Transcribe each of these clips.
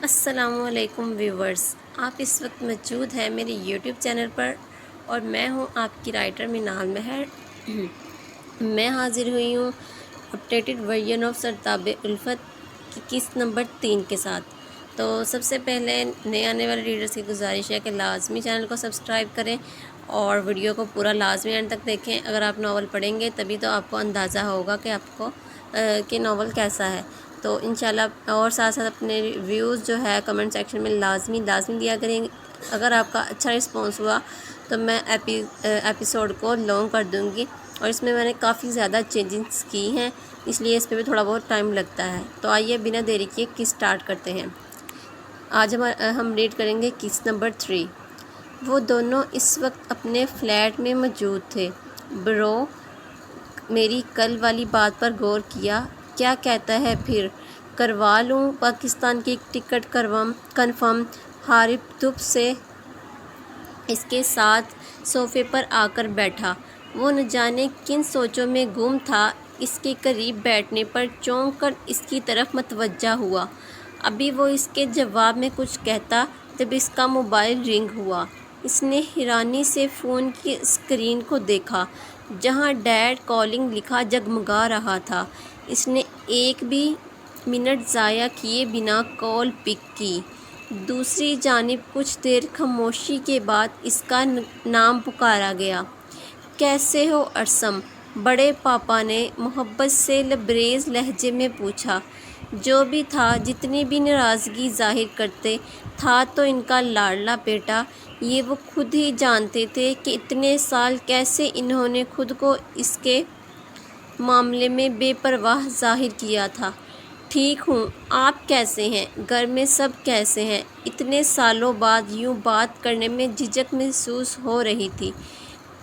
السلام علیکم ویورز، آپ اس وقت موجود ہیں میرے یوٹیوب چینل پر اور میں ہوں آپ کی رائٹر منال مہر۔ میں حاضر ہوئی ہوں اپڈیٹڈ ورژن آف سرتاب الفت کی قسط نمبر 3 کے ساتھ۔ تو سب سے پہلے نئے آنے والے ریڈرز کی گزارش ہے کہ لازمی چینل کو سبسکرائب کریں اور ویڈیو کو پورا لازمی اینڈ تک دیکھیں۔ اگر آپ ناول پڑھیں گے تبھی تو آپ کو اندازہ ہوگا کہ آپ کو کہ ناول کیسا ہے۔ تو انشاءاللہ اور ساتھ ساتھ اپنے ریویوز جو ہے کمنٹ سیکشن میں لازمی دیا کریں۔ اگر آپ کا اچھا رسپانس ہوا تو میں ایپیسوڈ کو لانگ کر دوں گی، اور اس میں نے کافی زیادہ چینجنگز کی ہیں، اس لیے اس پہ بھی تھوڑا بہت ٹائم لگتا ہے۔ تو آئیے بنا دیری کیے اسٹارٹ کرتے ہیں۔ آج ہم ریڈ کریں گے قسط نمبر 3۔ وہ دونوں اس وقت اپنے فلیٹ میں موجود تھے۔ برو، میری کل والی بات پر غور کیا؟ کیا کہتا ہے پھر؟ کروا لوں پاکستان کی ٹکٹ کنفرم؟ حارث دھپ سے اس کے ساتھ صوفے پر آ کر بیٹھا۔ وہ نہ جانے کن سوچوں میں گم تھا۔ اس کے قریب بیٹھنے پر چونک کر اس کی طرف متوجہ ہوا۔ ابھی وہ اس کے جواب میں کچھ کہتا جب اس کا موبائل رنگ ہوا۔ اس نے حیرانی سے فون کی اسکرین کو دیکھا جہاں ڈیڈ کالنگ لکھا جگمگا رہا تھا۔ اس نے ایک بھی منٹ ضائع کیے بنا کال پک کی۔ دوسری جانب کچھ دیر خاموشی کے بعد اس کا نام پکارا گیا۔ کیسے ہو ارسم؟ بڑے پاپا نے محبت سے لبریز لہجے میں پوچھا۔ جو بھی تھا، جتنی بھی ناراضگی ظاہر کرتے، تھا تو ان کا لاڈلا بیٹا۔ یہ وہ خود ہی جانتے تھے کہ اتنے سال کیسے انہوں نے خود کو اس کے معاملے میں بے پرواہ ظاہر کیا تھا۔ ٹھیک ہوں، آپ کیسے ہیں؟ گھر میں سب کیسے ہیں؟ اتنے سالوں بعد یوں بات کرنے میں جھجک محسوس ہو رہی تھی۔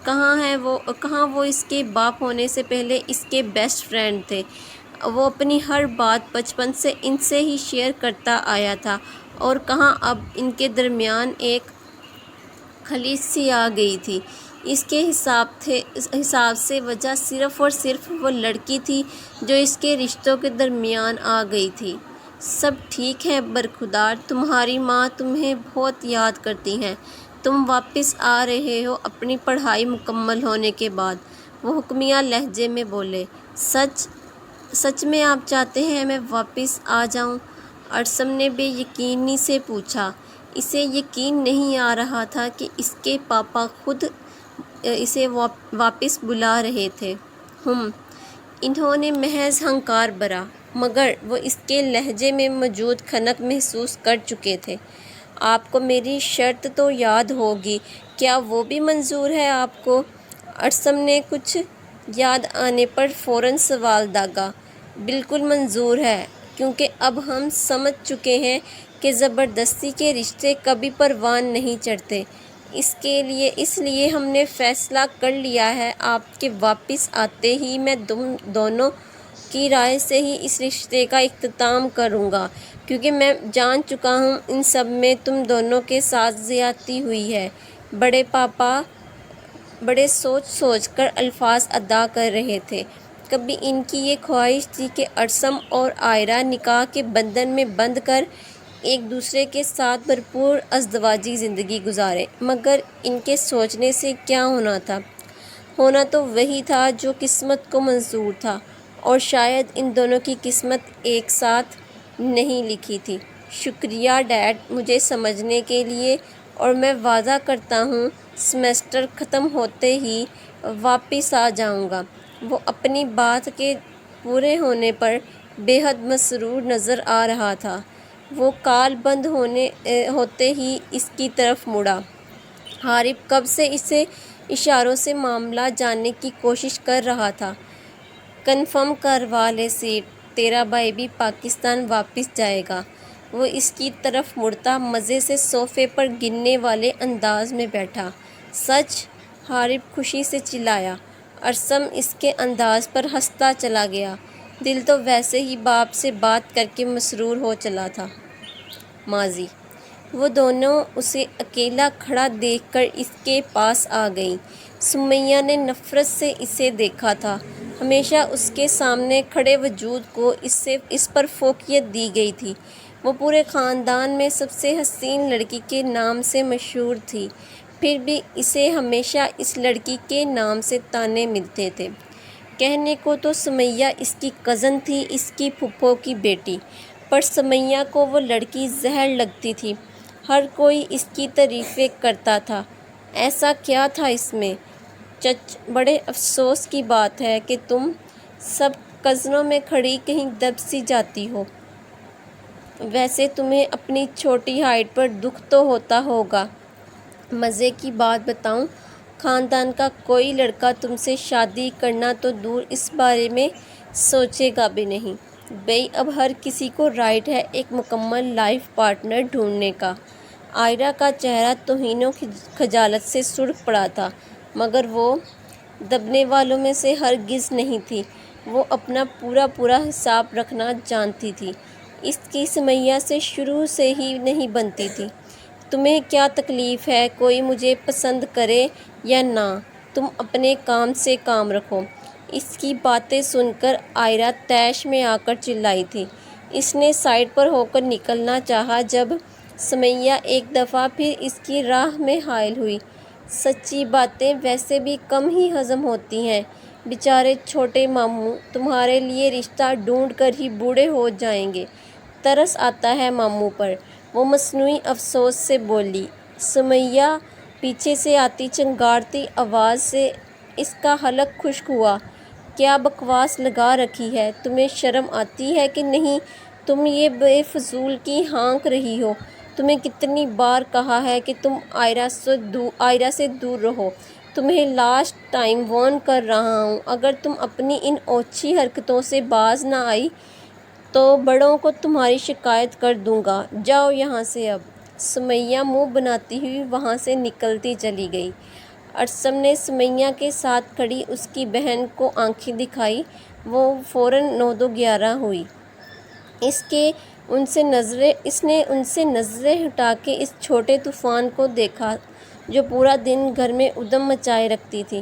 کہاں وہ اس کے باپ ہونے سے پہلے اس کے بیسٹ فرینڈ تھے۔ وہ اپنی ہر بات بچپن سے ان سے ہی شیئر کرتا آیا تھا، اور کہاں اب ان کے درمیان ایک خلیج سی آ گئی تھی۔ اس کے حساب سے وجہ صرف اور صرف وہ لڑکی تھی جو اس کے رشتوں کے درمیان آ گئی تھی۔ سب ٹھیک ہے برخدار؟ تمہاری ماں تمہیں بہت یاد کرتی ہیں۔ تم واپس آ رہے ہو اپنی پڑھائی مکمل ہونے کے بعد؟ وہ حکمیہ لہجے میں بولے۔ سچ میں آپ چاہتے ہیں میں واپس آ جاؤں؟ ارسم نے بے یقینی سے پوچھا۔ اسے یقین نہیں آ رہا تھا کہ اس کے پاپا خود اسے واپس بلا رہے تھے۔ انہوں نے محض ہنکار بھرا، مگر وہ اس کے لہجے میں موجود خنک محسوس کر چکے تھے۔ آپ کو میری شرط تو یاد ہوگی، کیا وہ بھی منظور ہے آپ کو؟ ارسم نے کچھ یاد آنے پر فوراً سوال داغا۔ بالکل منظور ہے، کیونکہ اب ہم سمجھ چکے ہیں کہ زبردستی کے رشتے کبھی پروان نہیں چڑھتے۔ اس لیے ہم نے فیصلہ کر لیا ہے، آپ کے واپس آتے ہی میں دونوں کی رائے سے ہی اس رشتے کا اختتام کروں گا، کیونکہ میں جان چکا ہوں ان سب میں تم دونوں کے ساتھ زیادتی ہوئی ہے۔ بڑے پاپا بڑے سوچ کر الفاظ ادا کر رہے تھے۔ کبھی ان کی یہ خواہش تھی کہ ارسم اور عائرہ نکاح کے بندھن میں بندھ کر ایک دوسرے کے ساتھ بھرپور ازدواجی زندگی گزاریں، مگر ان کے سوچنے سے کیا ہونا تھا؟ ہونا تو وہی تھا جو قسمت کو منظور تھا، اور شاید ان دونوں کی قسمت ایک ساتھ نہیں لکھی تھی۔ شکریہ ڈیڈ مجھے سمجھنے کے لیے، اور میں وعدہ کرتا ہوں سیمسٹر ختم ہوتے ہی واپس آ جاؤں گا۔ وہ اپنی بات کے پورے ہونے پر بے حد مسرور نظر آ رہا تھا۔ وہ کال بند ہوتے ہی اس کی طرف مڑا۔ حارث کب سے اسے اشاروں سے معاملہ جاننے کی کوشش کر رہا تھا۔ کنفرم کروا لے سیٹ، تیرا بھائی بھی پاکستان واپس جائے گا۔ وہ اس کی طرف مڑتا مزے سے صوفے پر گرنے والے انداز میں بیٹھا۔ سچ؟ حارث خوشی سے چلایا۔ ارسم اس کے انداز پر ہنستا چلا گیا۔ دل تو ویسے ہی باپ سے بات کر کے مسرور ہو چلا تھا۔ ماضی۔ وہ دونوں اسے اکیلا کھڑا دیکھ کر اس کے پاس آ گئیں۔ سمیہ نے نفرت سے اسے دیکھا تھا۔ ہمیشہ اس کے سامنے کھڑے وجود کو اس پر فوقیت دی گئی تھی، وہ پورے خاندان میں سب سے حسین لڑکی کے نام سے مشہور تھی، پھر بھی اسے ہمیشہ اس لڑکی کے نام سے طعنے ملتے تھے۔ کہنے کو تو سمیہ اس کی کزن تھی، اس کی پھپھو کی بیٹی، پر سمیہ کو وہ لڑکی زہر لگتی تھی۔ ہر کوئی اس کی تعریفیں کرتا تھا۔ ایسا کیا تھا اس میں؟ چچ، بڑے افسوس کی بات ہے کہ تم سب کزنوں میں کھڑی کہیں دب سی جاتی ہو۔ ویسے تمہیں اپنی چھوٹی ہائٹ پر دکھ تو ہوتا ہوگا۔ مزے کی بات بتاؤں، خاندان کا کوئی لڑکا تم سے شادی کرنا تو دور، اس بارے میں سوچے گا بھی نہیں۔ بھئی اب ہر کسی کو رائٹ ہے ایک مکمل لائف پارٹنر ڈھونڈنے کا۔ عائرہ کا چہرہ توہین و خجالت سے سرخ پڑا تھا، مگر وہ دبنے والوں میں سے ہرگز نہیں تھی۔ وہ اپنا پورا حساب رکھنا جانتی تھی۔ اس کی سمیہ سے شروع سے ہی نہیں بنتی تھی۔ تمہیں کیا تکلیف ہے کوئی مجھے پسند کرے یا نہ، تم اپنے کام سے کام رکھو۔ اس کی باتیں سن کر عائرہ طیش میں آ کر چلائی تھی۔ اس نے سائڈ پر ہو کر نکلنا چاہا جب سمیہ ایک دفعہ پھر اس کی راہ میں حائل ہوئی۔ سچی باتیں ویسے بھی کم ہی ہضم ہوتی ہیں، بیچارے چھوٹے ماموں تمہارے لیے رشتہ ڈھونڈ کر ہی بوڑھے ہو جائیں گے۔ ترس آتا ہے ماموں پر، وہ مصنوعی افسوس سے بولی۔ سمیہ پیچھے سے آتی چنگاڑتی آواز سے اس کا حلق خشک ہوا۔ کیا بکواس لگا رکھی ہے، تمہیں شرم آتی ہے کہ نہیں؟ تم یہ بے فضول کی ہانک رہی ہو۔ تمہیں کتنی بار کہا ہے کہ تم عائرہ سے دور رہو۔ تمہیں لاسٹ ٹائم وارن کر رہا ہوں، اگر تم اپنی ان اوچھی حرکتوں سے باز نہ آئی تو بڑوں کو تمہاری شکایت کر دوں گا، جاؤ یہاں سے اب۔ سمیہ منہ بناتی ہوئی وہاں سے نکلتی چلی گئی۔ ارسم نے سمیہ کے ساتھ کھڑی اس کی بہن کو آنکھیں دکھائی، وہ فوراً 9-2-11 ہوئی۔ اس نے ان سے نظریں ہٹا کے اس چھوٹے طوفان کو دیکھا جو پورا دن گھر میں ادھم مچائے رکھتی تھی۔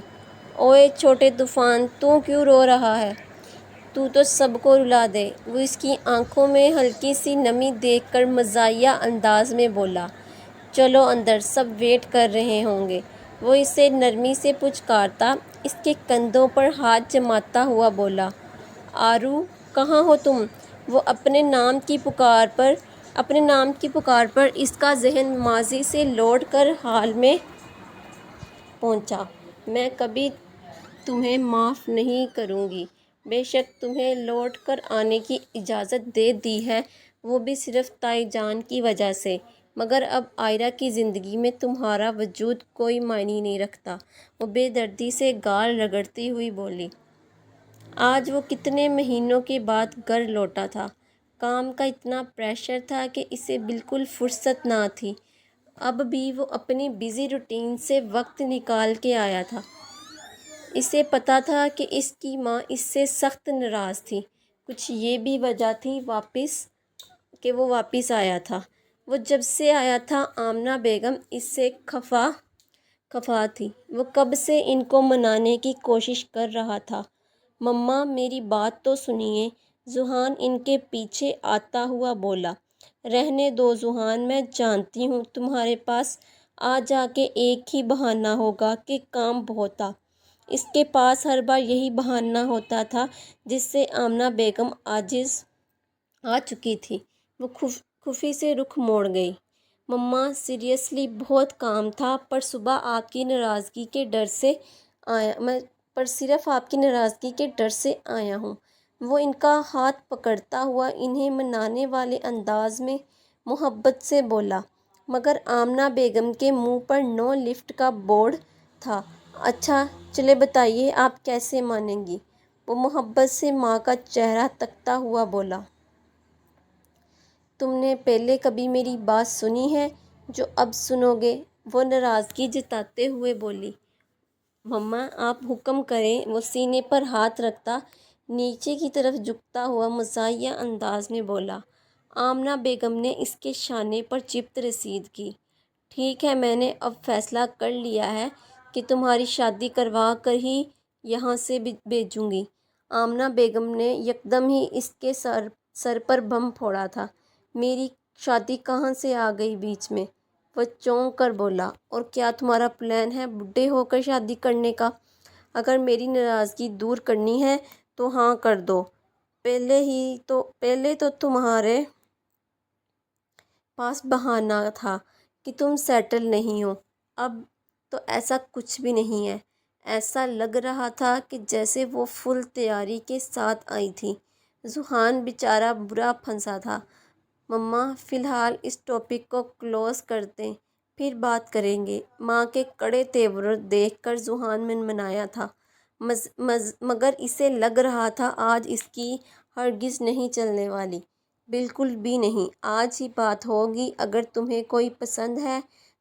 اوئے چھوٹے طوفان، تو کیوں رو رہا ہے؟ تو سب کو رلا دے۔ وہ اس کی آنکھوں میں ہلکی سی نمی دیکھ کر مزاحیہ انداز میں بولا۔ چلو اندر، سب ویٹ کر رہے ہوں گے۔ وہ اسے نرمی سے پچکارتا، اس کے کندھوں پر ہاتھ جماتا ہوا بولا۔ آرو، کہاں ہو تم؟ وہ اپنے نام کی پکار پر اس کا ذہن ماضی سے لوٹ کر حال میں پہنچا۔ میں کبھی تمہیں معاف نہیں کروں گی۔ بے شک تمہیں لوٹ کر آنے کی اجازت دے دی ہے، وہ بھی صرف تائی جان کی وجہ سے، مگر اب عائرہ کی زندگی میں تمہارا وجود کوئی معنی نہیں رکھتا۔ وہ بے دردی سے گال رگڑتی ہوئی بولی۔ آج وہ کتنے مہینوں کے بعد گھر لوٹا تھا۔ کام کا اتنا پریشر تھا کہ اسے بالکل فرصت نہ تھی۔ اب بھی وہ اپنی بزی روٹین سے وقت نکال کے آیا تھا۔ اسے پتہ تھا کہ اس کی ماں اس سے سخت ناراض تھی۔ کچھ یہ بھی وجہ تھی کہ وہ واپس آیا تھا۔ وہ جب سے آیا تھا آمنہ بیگم اس سے خفا تھی۔ وہ کب سے ان کو منانے کی کوشش کر رہا تھا۔ مما، میری بات تو سنیے، ذوحان ان کے پیچھے آتا ہوا بولا۔ رہنے دو ذوحان، میں جانتی ہوں تمہارے پاس آ جا کے ایک ہی بہانہ ہوگا کہ کام بہت تھا۔ اس کے پاس ہر بار یہی بہانہ ہوتا تھا جس سے آمنہ بیگم عاجز آ چکی تھی۔ وہ خفی سے رخ موڑ گئی۔ مما، سیریسلی بہت کام تھا، پر صرف آپ کی ناراضگی کے ڈر سے آیا ہوں۔ وہ ان کا ہاتھ پکڑتا ہوا انہیں منانے والے انداز میں محبت سے بولا، مگر آمنہ بیگم کے منہ پر نو لفٹ کا بورڈ تھا۔ اچھا چلے بتائیے آپ کیسے مانیں گی؟ وہ محبت سے ماں کا چہرہ تکتا ہوا بولا۔ تم نے پہلے کبھی میری بات سنی ہے جو اب سنو گے؟ وہ ناراضگی جتاتے ہوئے بولی۔ مما آپ حکم کریں، وہ سینے پر ہاتھ رکھتا نیچے کی طرف جھکتا ہوا مزاحیہ انداز میں بولا۔ آمنہ بیگم نے اس کے شانے پر چپت رسید کی۔ ٹھیک ہے، میں نے اب فیصلہ کر لیا ہے کہ تمہاری شادی کروا کر ہی یہاں سے بھیجوں گی۔ آمنہ بیگم نے یکدم ہی اس کے سر پر بم پھوڑا تھا۔ میری شادی کہاں سے آ گئی بیچ میں؟ وہ چونک کر بولا۔ اور کیا تمہارا پلان ہے بوڑھے ہو کر شادی کرنے کا؟ اگر میری ناراضگی دور کرنی ہے تو ہاں کر دو۔ پہلے تو تمہارے پاس بہانہ تھا کہ تم سیٹل نہیں ہو، اب تو ایسا کچھ بھی نہیں ہے۔ ایسا لگ رہا تھا کہ جیسے وہ فل تیاری کے ساتھ آئی تھی۔ ذوحان بیچارہ برا پھنسا تھا۔ مما فی الحال اس ٹاپک کو کلوز کر دیں، پھر بات کریں گے۔ ماں کے کڑے تیور دیکھ کر ذوحان منمنایا تھا، مگر اسے لگ رہا تھا آج اس کی ہرگز نہیں چلنے والی، بالکل بھی نہیں۔ آج ہی بات ہوگی، اگر تمہیں کوئی پسند ہے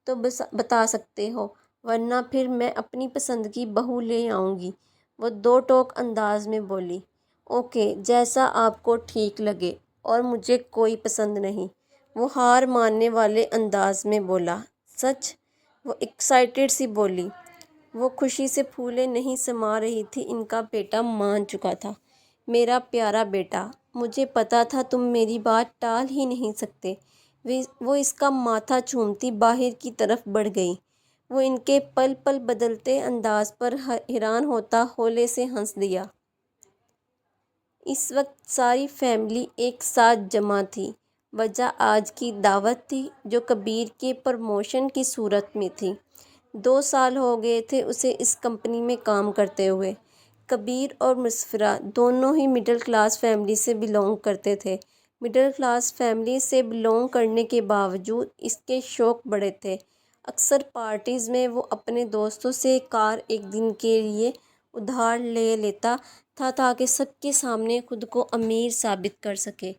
تو بتا سکتے ہو، ورنہ پھر میں اپنی پسند کی بہو لے آؤں گی، وہ دو ٹوک انداز میں بولی۔ اوکے، جیسا آپ کو ٹھیک لگے، اور مجھے کوئی پسند نہیں، وہ ہار ماننے والے انداز میں بولا۔ سچ؟ وہ ایکسائٹڈ سی بولی۔ وہ خوشی سے پھولیں نہیں سما رہی تھی۔ ان کا بیٹا مان چکا تھا۔ میرا پیارا بیٹا، مجھے پتا تھا تم میری بات ٹال ہی نہیں سکتے۔ وہ اس کا ماتھا چومتی باہر کی طرف بڑھ گئی۔ وہ ان کے پل پل بدلتے انداز پر حیران ہوتا ہولے سے ہنس دیا۔ اس وقت ساری فیملی ایک ساتھ جمع تھی۔ وجہ آج کی دعوت تھی، جو کبیر کے پروموشن کی صورت میں تھی۔ 2 سال ہو گئے تھے اسے اس کمپنی میں کام کرتے ہوئے۔ کبیر اور مسفرہ دونوں ہی مڈل کلاس فیملی سے بلونگ کرتے تھے۔ مڈل کلاس فیملی سے بلونگ کرنے کے باوجود اس کے شوق بڑے تھے۔ اکثر پارٹیز میں وہ اپنے دوستوں سے کار ایک دن کے لیے ادھار لے لیتا تھا تاکہ سب کے سامنے خود کو امیر ثابت کر سکے۔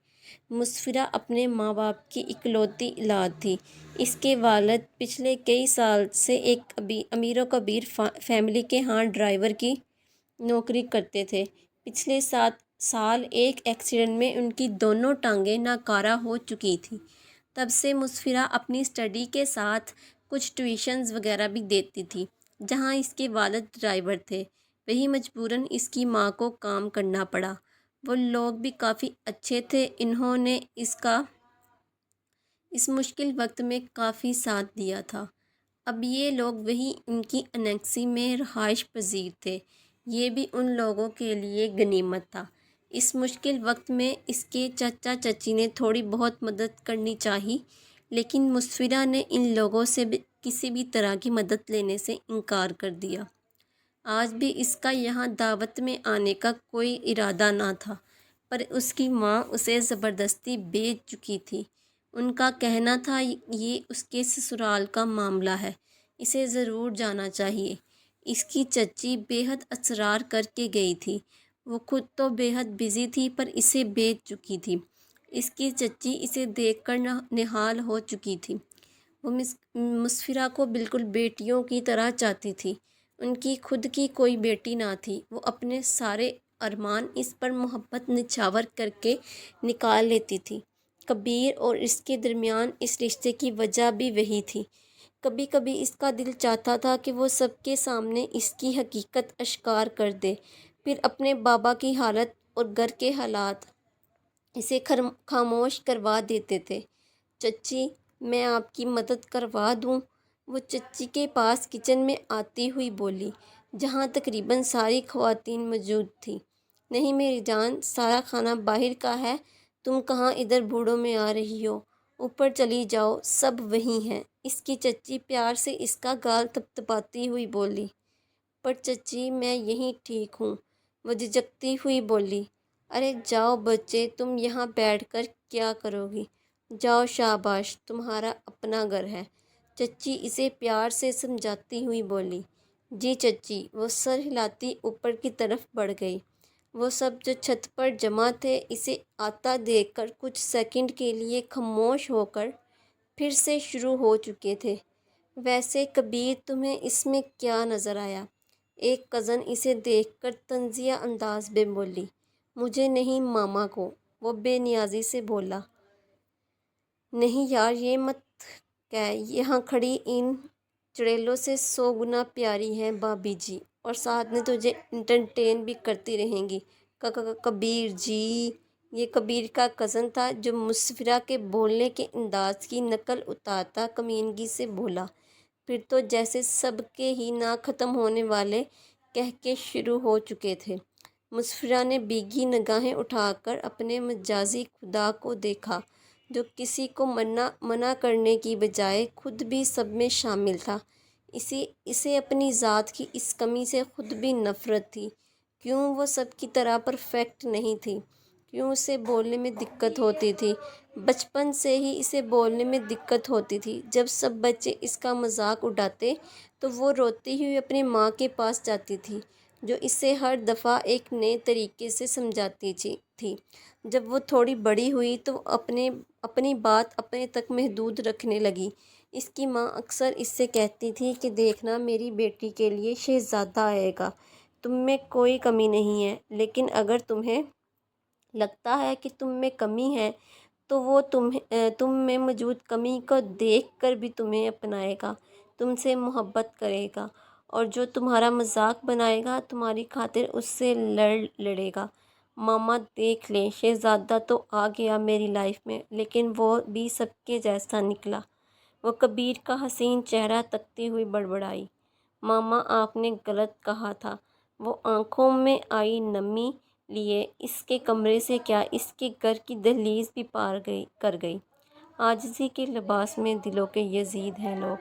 مسفرہ اپنے ماں باپ کی اکلوتی اولاد تھی۔ اس کے والد پچھلے کئی سال سے ایک امیر و کبیر فیملی کے ہاں ڈرائیور کی نوکری کرتے تھے۔ پچھلے 7 سال ایک ایکسیڈنٹ میں ان کی دونوں ٹانگیں ناکارہ ہو چکی تھیں۔ تب سے مسفرہ اپنی اسٹڈی کے ساتھ کچھ ٹیوشنز وغیرہ بھی دیتی تھی۔ جہاں اس کے والد ڈرائیور تھے، وہیں مجبوراً اس کی ماں کو کام کرنا پڑا۔ وہ لوگ بھی کافی اچھے تھے، انہوں نے اس مشکل وقت میں کافی ساتھ دیا تھا۔ اب یہ لوگ وہی ان کی انیکسی میں رہائش پذیر تھے۔ یہ بھی ان لوگوں کے لیے غنیمت تھا۔ اس مشکل وقت میں اس کے چچا چچی نے تھوڑی بہت مدد کرنی چاہی، لیکن مسفرہ نے ان لوگوں سے کسی بھی طرح کی مدد لینے سے انکار کر دیا۔ آج بھی اس کا یہاں دعوت میں آنے کا کوئی ارادہ نہ تھا، پر اس کی ماں اسے زبردستی بھیج چکی تھی۔ ان کا کہنا تھا یہ اس کے سسرال کا معاملہ ہے، اسے ضرور جانا چاہیے۔ اس کی چچی بے حد اصرار کر کے گئی تھی۔ وہ خود تو بے حد بزی تھی، پر اسے بھیج چکی تھی۔ اس کی چچی اسے دیکھ کر نہال ہو چکی تھی۔ وہ مسفرہ کو بالکل بیٹیوں کی طرح چاہتی تھی۔ ان کی خود کی کوئی بیٹی نہ تھی۔ وہ اپنے سارے ارمان اس پر محبت نچھاور کر کے نکال لیتی تھی۔ کبیر اور اس کے درمیان اس رشتے کی وجہ بھی وہی تھی۔ کبھی کبھی اس کا دل چاہتا تھا کہ وہ سب کے سامنے اس کی حقیقت اشکار کر دے، پھر اپنے بابا کی حالت اور گھر کے حالات اسے خاموش کروا دیتے تھے۔ چچی، میں آپ کی مدد کروا دوں؟ وہ چچی کے پاس کچن میں آتی ہوئی بولی، جہاں تقریباً ساری خواتین موجود تھیں۔ نہیں میری جان، سارا کھانا باہر کا ہے، تم کہاں ادھر بوڑھوں میں آ رہی ہو؟ اوپر چلی جاؤ، سب وہیں ہیں۔ اس کی چچی پیار سے اس کا گال تھپتھپاتی ہوئی بولی۔ پر چچی، میں یہیں ٹھیک ہوں، وہ جھجکتی ہوئی بولی۔ ارے جاؤ بچے، تم یہاں بیٹھ کر کیا کرو گی؟ جاؤ، شاباش، تمہارا اپنا گھر ہے، چچی اسے پیار سے سمجھاتی ہوئی بولی۔ جی چچی، وہ سر ہلاتی اوپر کی طرف بڑھ گئی۔ وہ سب جو چھت پر جمع تھے اسے آتا دیکھ کر کچھ سیکنڈ کے لیے خاموش ہو کر پھر سے شروع ہو چکے تھے۔ ویسے کبیر، تمہیں اس میں کیا نظر آیا؟ ایک کزن اسے دیکھ کر طنزیہ انداز میں بولی۔ مجھے نہیں، ماما کو، وہ بے نیازی سے بولا۔ نہیں یار، یہ مت کہہ، یہاں کھڑی ان چڑیلوں سے 100 گنا پیاری ہیں بھابی جی، اور ساتھ میں تجھے انٹرٹین بھی کرتی رہیں گی۔ کبیر جی، یہ کبیر کا کزن تھا جو مسفرہ کے بولنے کے انداز کی نقل اتارتا کمینگی سے بولا۔ پھر تو جیسے سب کے ہی نہ ختم ہونے والے کہکے شروع ہو چکے تھے۔ مسفرہ نے بھیگی نگاہیں اٹھا کر اپنے مجازی خدا کو دیکھا جو کسی کو منع کرنے کی بجائے خود بھی سب میں شامل تھا۔ اسے اپنی ذات کی اس کمی سے خود بھی نفرت تھی۔ کیوں وہ سب کی طرح پرفیکٹ نہیں تھی؟ کیوں اسے بولنے میں دقت ہوتی تھی؟ بچپن سے ہی اسے بولنے میں دقت ہوتی تھی۔ جب سب بچے اس کا مذاق اڑاتے تو وہ روتی ہوئی اپنی ماں کے پاس جاتی تھی جو اسے ہر دفعہ ایک نئے طریقے سے سمجھاتی تھی۔ جب وہ تھوڑی بڑی ہوئی تو اپنی بات اپنے تک محدود رکھنے لگی۔ اس کی ماں اکثر اس سے کہتی تھی کہ دیکھنا میری بیٹی کے لیے شہزادہ آئے گا، تم میں کوئی کمی نہیں ہے، لیکن اگر تمہیں لگتا ہے کہ تم میں کمی ہے تو وہ تم میں موجود کمی کو دیکھ کر بھی تمہیں اپنائے گا، تم سے محبت کرے گا، اور جو تمہارا مذاق بنائے گا تمہاری خاطر اس سے لڑے گا۔ ماما دیکھ لیں، شہزادہ تو آ گیا میری لائف میں، لیکن وہ بھی سب کے جیسا نکلا۔ وہ کبیر کا حسین چہرہ تکتے ہوئے بڑبڑائی، ماما آپ نے غلط کہا تھا۔ وہ آنکھوں میں آئی نمی لیے اس کے کمرے سے کیا اس کے گھر کی دہلیز بھی پار کر گئی۔ عاجزی کے لباس میں دلوں کے یزید ہیں لوگ۔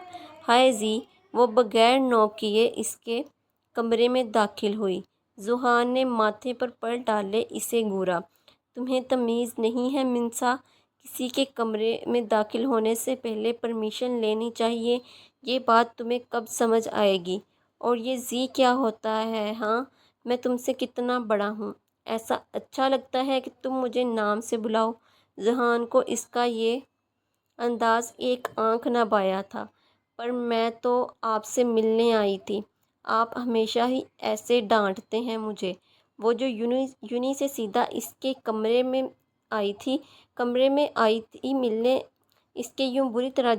ہائے زی، وہ بغیر نوک کیے اس کے کمرے میں داخل ہوئی۔ ذوحان نے ماتھے پر پر ڈالے اسے گھورا۔ تمہیں تمیز نہیں ہے منسا، کسی کے کمرے میں داخل ہونے سے پہلے پرمیشن لینی چاہیے، یہ بات تمہیں کب سمجھ آئے گی؟ اور یہ زی کیا ہوتا ہے؟ ہاں، میں تم سے کتنا بڑا ہوں؟ ایسا اچھا لگتا ہے کہ تم مجھے نام سے بلاؤ۔ ذوحان کو اس کا یہ انداز ایک آنکھ نہ بھایا تھا۔ پر میں تو آپ سے ملنے آئی تھی، آپ ہمیشہ ہی ایسے ڈانٹتے ہیں مجھے۔ وہ جو یونی سے سیدھا اس کے کمرے میں آئی تھی ملنے، اس کے یوں بری طرح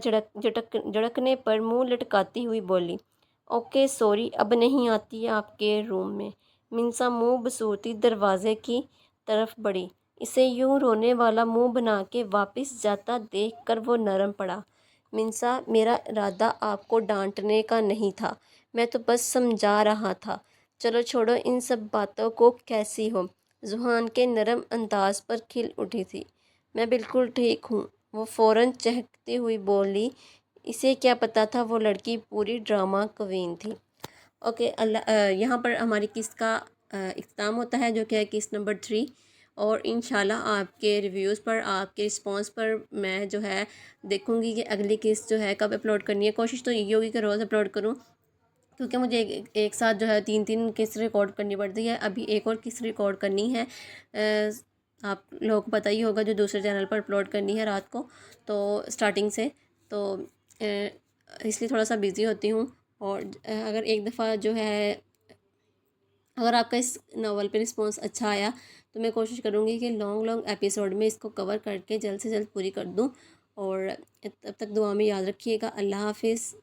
جھڑکنے پر منہ لٹکاتی ہوئی بولی، اوکے سوری، اب نہیں آتی آپ کے روم میں۔ منسا منہ بسورتی دروازے کی طرف بڑھی۔ اسے یوں رونے والا منہ بنا کے واپس جاتا دیکھ کر وہ نرم پڑا۔ منسا، میرا ارادہ آپ کو ڈانٹنے کا نہیں تھا، میں تو بس سمجھا رہا تھا۔ چلو چھوڑو ان سب باتوں کو، کیسی ہو؟ ذوحان کے نرم انداز پر کھل اٹھی تھی۔ میں بالکل ٹھیک ہوں، وہ فوراً چہکتی ہوئی بولی۔ اسے کیا پتہ تھا وہ لڑکی پوری ڈرامہ کوئین تھی۔ اوکے، یہاں پر ہماری قسط کا اختتام ہوتا ہے، جو کہ ہے قسط نمبر 3، اور انشاءاللہ آپ کے ریویوز پر، آپ کے رسپانس پر میں جو ہے دیکھوں گی کہ اگلی قسط جو ہے کب اپلوڈ کرنی ہے۔ کوشش تو یہ ہوگی کہ روز اپلوڈ کروں، کیونکہ مجھے ایک ساتھ جو ہے 3 قسط ریکارڈ کرنی پڑتی ہے۔ ابھی ایک اور قسط ریکارڈ کرنی ہے، آپ لوگوں کو پتہ ہی ہوگا، جو دوسرے چینل پر اپلوڈ کرنی ہے رات کو، تو اسٹارٹنگ سے، تو اس لیے تھوڑا سا بزی ہوتی ہوں۔ اور اگر ایک دفعہ جو ہے، اگر آپ کا اس ناول پہ رسپانس اچھا آیا تو میں کوشش کروں گی کہ لانگ ایپیسوڈ میں اس کو کور کر کے جلد سے جلد پوری کر دوں۔ اور تب تک دعا میں یاد رکھیے گا۔ اللہ حافظ۔